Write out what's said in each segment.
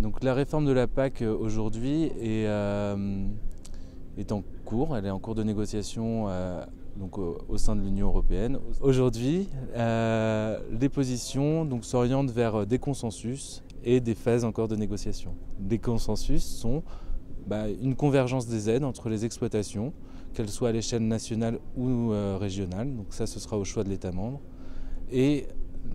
Donc la réforme de la PAC aujourd'hui est en cours, elle est en cours de négociation au sein de l'Union européenne. Aujourd'hui, les positions s'orientent vers des consensus et des phases encore de négociation. Les consensus sont une convergence des aides entre les exploitations, qu'elles soient à l'échelle nationale ou régionale, donc ça ce sera au choix de l'État membre, et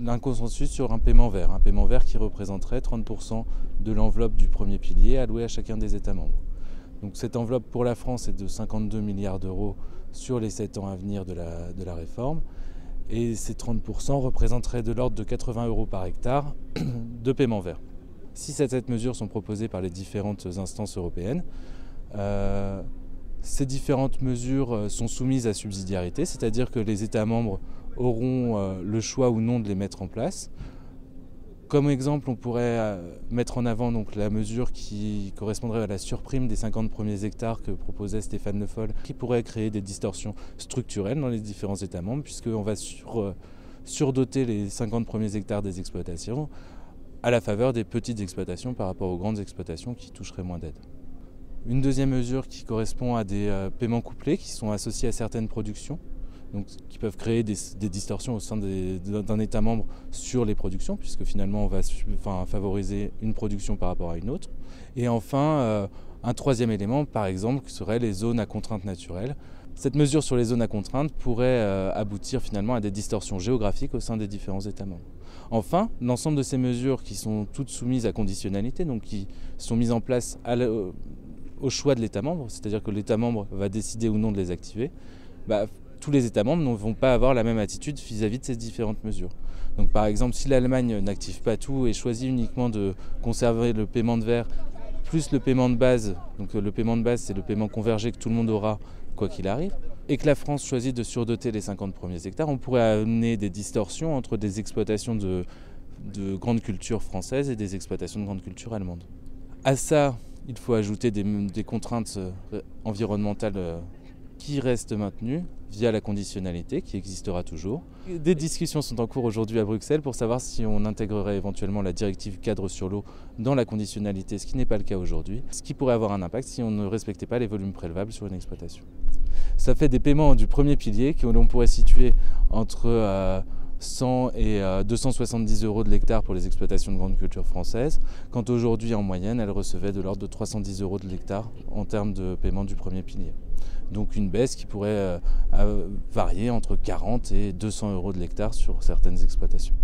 un consensus sur un paiement vert qui représenterait 30% de l'enveloppe du premier pilier allouée à chacun des États membres. Donc cette enveloppe pour la France est de 52 milliards d'euros sur les 7 ans à venir de la réforme, et ces 30% représenteraient de l'ordre de 80 euros par hectare de paiement vert. 6 à 7 mesures sont proposées par les différentes instances européennes. Ces différentes mesures sont soumises à subsidiarité, c'est-à-dire que les États membres auront le choix ou non de les mettre en place. Comme exemple, on pourrait mettre en avant la mesure qui correspondrait à la surprime des 50 premiers hectares que proposait Stéphane Le Foll, qui pourrait créer des distorsions structurelles dans les différents États membres, puisqu'on va surdoter les 50 premiers hectares des exploitations à la faveur des petites exploitations par rapport aux grandes exploitations qui toucheraient moins d'aide. Une deuxième mesure qui correspond à des paiements couplés qui sont associés à certaines productions, donc qui peuvent créer des distorsions au sein d'un État membre sur les productions, puisque finalement on va favoriser une production par rapport à une autre. Et enfin, un troisième élément, par exemple, qui serait les zones à contrainte naturelle. Cette mesure sur les zones à contrainte pourrait aboutir finalement à des distorsions géographiques au sein des différents États membres. Enfin, l'ensemble de ces mesures qui sont toutes soumises à conditionnalité, donc qui sont mises en place au choix de l'État membre, c'est-à-dire que l'État membre va décider ou non de les activer, tous les États membres ne vont pas avoir la même attitude vis-à-vis de ces différentes mesures. Donc par exemple, si l'Allemagne n'active pas tout et choisit uniquement de conserver le paiement de vert plus le paiement de base, donc le paiement de base c'est le paiement convergé que tout le monde aura quoi qu'il arrive, et que la France choisit de surdoter les 50 premiers hectares, on pourrait amener des distorsions entre des exploitations de grandes cultures françaises et des exploitations de grandes cultures allemandes. À ça, il faut ajouter des contraintes environnementales qui restent maintenues via la conditionnalité qui existera toujours. Des discussions sont en cours aujourd'hui à Bruxelles pour savoir si on intégrerait éventuellement la directive cadre sur l'eau dans la conditionnalité, ce qui n'est pas le cas aujourd'hui, ce qui pourrait avoir un impact si on ne respectait pas les volumes prélevables sur une exploitation. Ça fait des paiements du premier pilier que l'on pourrait situer entre 100 et 270 euros de l'hectare pour les exploitations de grandes cultures françaises, quand aujourd'hui en moyenne elles recevaient de l'ordre de 310 euros de l'hectare en termes de paiement du premier pilier. Donc une baisse qui pourrait varier entre 40 et 200 euros de l'hectare sur certaines exploitations.